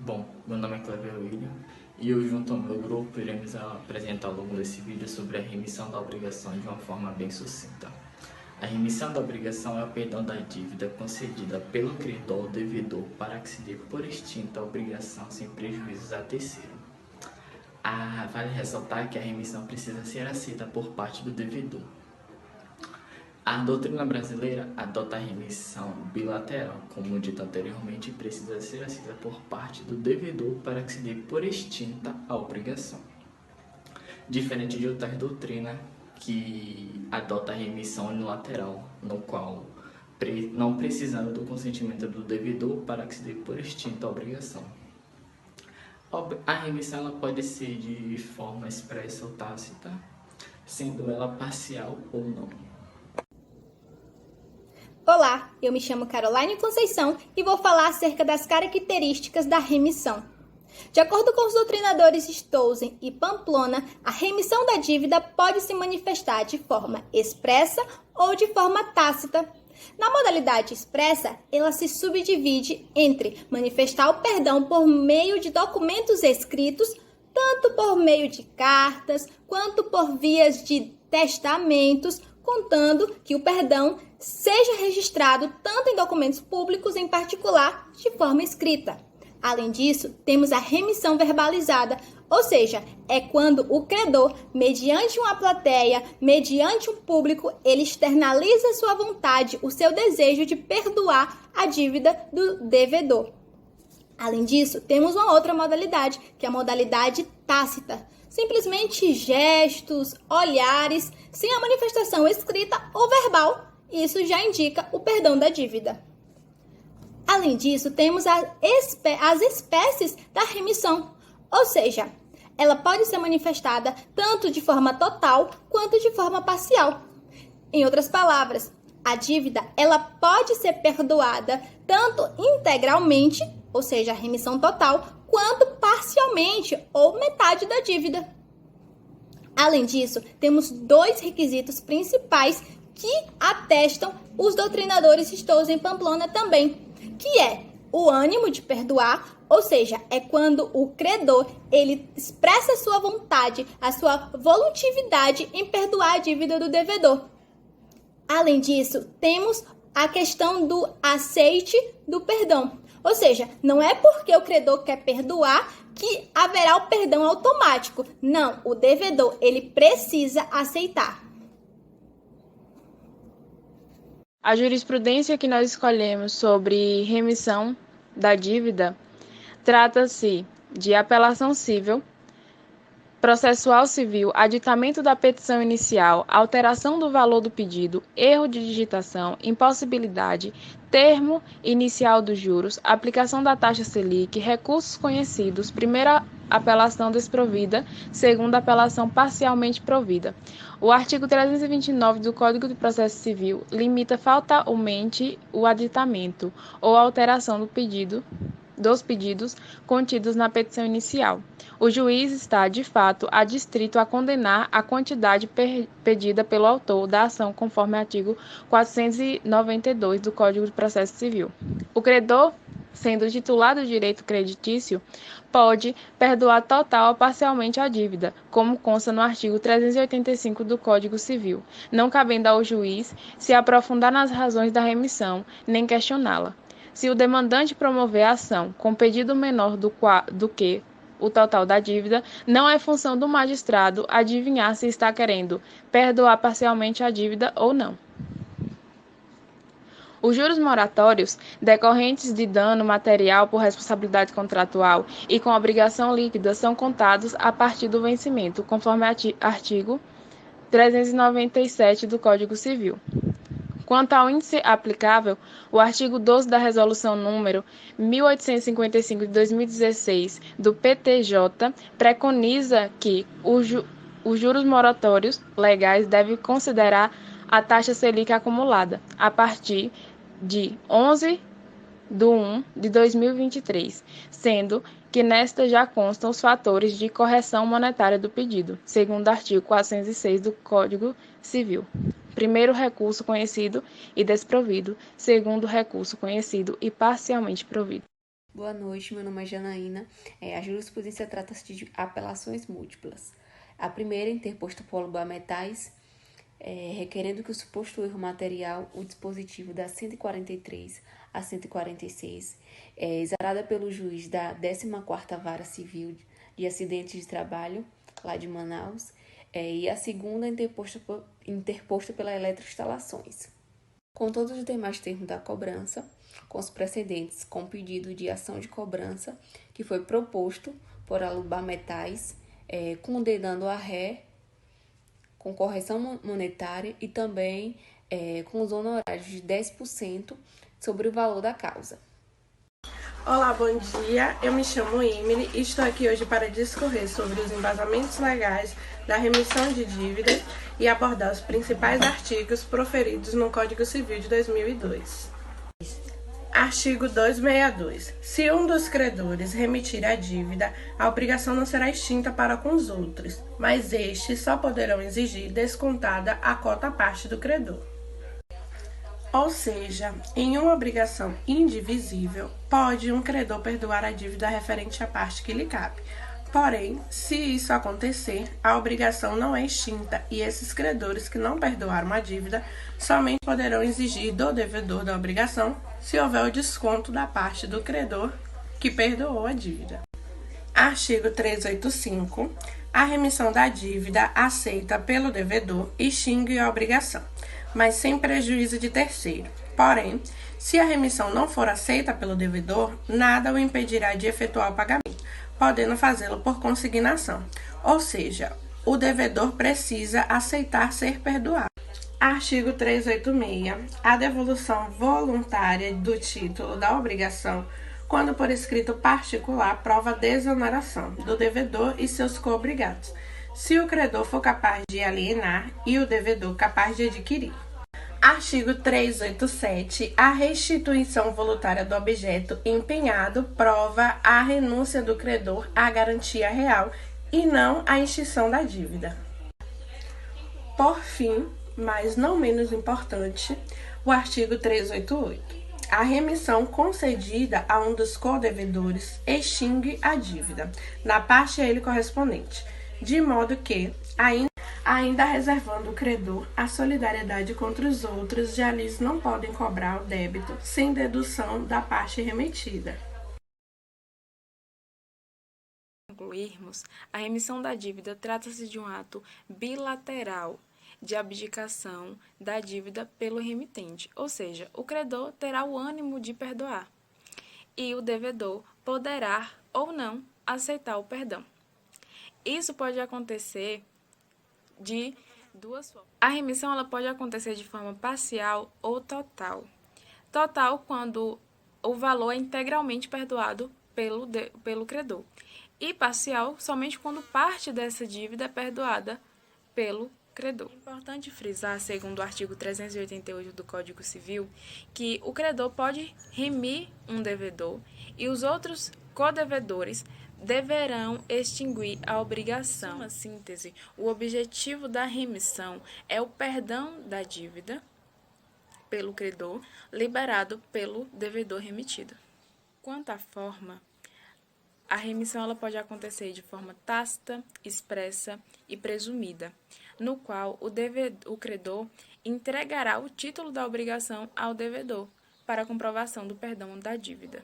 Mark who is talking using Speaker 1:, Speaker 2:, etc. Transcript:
Speaker 1: Bom, meu nome é Cleber William e eu, junto ao meu grupo, iremos apresentar ao longo desse vídeo sobre a remissão da obrigação de uma forma bem sucinta. A remissão da obrigação é o perdão da dívida concedida pelo credor ao devedor para que se dê por extinta a obrigação sem prejuízos a terceiro. Vale ressaltar que a remissão precisa ser aceita por parte do devedor. A doutrina brasileira adota a remissão bilateral, como dito anteriormente, precisa ser aceita por parte do devedor para que se dê por extinta a obrigação. Diferente de outras doutrinas que adota a remissão unilateral, no qual não precisando do consentimento do devedor para que se dê por extinta a obrigação. A remissão ela pode ser de forma expressa ou tácita, sendo ela parcial ou não.
Speaker 2: Olá, eu me chamo Caroline Conceição e vou falar acerca das características da remissão. De acordo com os doutrinadores Stolzen e Pamplona, a remissão da dívida pode se manifestar de forma expressa ou de forma tácita. Na modalidade expressa, ela se subdivide entre manifestar o perdão por meio de documentos escritos, tanto por meio de cartas quanto por vias de testamentos, contando que o perdão seja registrado tanto em documentos públicos, em particular, de forma escrita. Além disso, temos a remissão verbalizada, ou seja, é quando o credor, mediante uma plateia, mediante um público, ele externaliza sua vontade, o seu desejo de perdoar a dívida do devedor. Além disso, temos uma outra modalidade, que é a modalidade tácita. Simplesmente gestos, olhares, sem a manifestação escrita ou verbal, isso já indica o perdão da dívida. Além disso, temos as espécies da remissão, ou seja, ela pode ser manifestada tanto de forma total quanto de forma parcial. Em outras palavras, a dívida ela pode ser perdoada tanto integralmente, ou seja, a remissão total, quanto parcialmente ou metade da dívida. Além disso, temos dois requisitos principais que atestam os doutrinadores Stolzen e Pamplona também, que é o ânimo de perdoar, ou seja, é quando o credor ele expressa a sua vontade, a sua voluntividade em perdoar a dívida do devedor. Além disso, temos a questão do aceite do perdão, ou seja, não é porque o credor quer perdoar que haverá o perdão automático. Não, o devedor ele precisa aceitar.
Speaker 3: A jurisprudência que nós escolhemos sobre remissão da dívida trata-se de apelação civil, processual civil, aditamento da petição inicial, alteração do valor do pedido, erro de digitação, impossibilidade, termo inicial dos juros, aplicação da taxa Selic, recursos conhecidos, primeira apelação desprovida, segunda apelação parcialmente provida. O artigo 329 do Código de Processo Civil limita fatalmente o aditamento ou alteração dos pedidos contidos na petição inicial. O juiz está, de fato, adstrito a condenar a quantidade pedida pelo autor da ação conforme artigo 492 do Código de Processo Civil. O credor, sendo titular do direito creditício, pode perdoar total ou parcialmente a dívida, como consta no artigo 385 do Código Civil, não cabendo ao juiz se aprofundar nas razões da remissão, nem questioná-la. Se o demandante promover a ação com pedido menor do que o total da dívida, não é função do magistrado adivinhar se está querendo perdoar parcialmente a dívida ou não. Os juros moratórios, decorrentes de dano material por responsabilidade contratual e com obrigação líquida, são contados a partir do vencimento, conforme artigo 397 do Código Civil. Quanto ao índice aplicável, o artigo 12 da Resolução número 1855 de 2016 do PTJ preconiza que os juros moratórios legais devem considerar a taxa Selic acumulada a partir de 11/1/2023, sendo que nesta já constam os fatores de correção monetária do pedido, segundo o artigo 406 do Código Civil. Primeiro recurso conhecido e desprovido, segundo recurso conhecido e parcialmente provido.
Speaker 4: Boa noite, meu nome é Janaína. A jurisprudência trata-se de apelações múltiplas. A primeira, interposta por Lubametais, requerendo que o suposto erro material, o dispositivo da 143 a 146, exarada pelo juiz da 14ª Vara Civil de Acidentes de Trabalho, lá de Manaus, e a segunda, interposta pela Eletroinstalações. Com todos os demais termos da cobrança, com os precedentes com pedido de ação de cobrança, que foi proposto por Lubametais, condenando a ré com correção monetária e também com os honorários de 10% sobre o valor da causa.
Speaker 5: Olá, bom dia. Eu me chamo Emily e estou aqui hoje para discorrer sobre os embasamentos legais da remissão de dívidas e abordar os principais artigos proferidos no Código Civil de 2002. Artigo 262. Se um dos credores remitir a dívida, a obrigação não será extinta para com os outros, mas estes só poderão exigir descontada a cota-parte do credor. Ou seja, em uma obrigação indivisível, pode um credor perdoar a dívida referente à parte que lhe cabe. Porém, se isso acontecer, a obrigação não é extinta e esses credores que não perdoaram a dívida somente poderão exigir do devedor da obrigação se houver o desconto da parte do credor que perdoou a dívida. Artigo 385. A remissão da dívida aceita pelo devedor extingue a obrigação, mas sem prejuízo de terceiro. Porém, se a remissão não for aceita pelo devedor, nada o impedirá de efetuar o pagamento, podendo fazê-lo por consignação, ou seja, o devedor precisa aceitar ser perdoado. Artigo 386. A devolução voluntária do título da obrigação, quando por escrito particular, prova desoneração do devedor e seus coobrigados, se o credor for capaz de alienar e o devedor capaz de adquirir. Artigo 387. A restituição voluntária do objeto empenhado prova a renúncia do credor à garantia real e não à extinção da dívida. Por fim, mas não menos importante, o artigo 388. A remissão concedida a um dos codevedores extingue a dívida, na parte a ele correspondente, de modo que, ainda reservando o credor a solidariedade contra os outros, já lhes não podem cobrar o débito sem dedução da parte remetida.
Speaker 3: Para concluirmos, a remissão da dívida trata-se de um ato bilateral de abdicação da dívida pelo remitente, ou seja, o credor terá o ânimo de perdoar e o devedor poderá ou não aceitar o perdão. Isso pode acontecer de duas formas. A remissão ela pode acontecer de forma parcial ou total. Total quando o valor é integralmente perdoado pelo credor. E parcial somente quando parte dessa dívida é perdoada pelo credor. É importante frisar, segundo o artigo 388 do Código Civil, que o credor pode remir um devedor e os outros codevedores deverão extinguir a obrigação. Em uma síntese, o objetivo da remissão é o perdão da dívida pelo credor, liberado pelo devedor remitido. Quanto à forma, a remissão ela pode acontecer de forma tácita, expressa e presumida, no qual o credor entregará o título da obrigação ao devedor para a comprovação do perdão da dívida.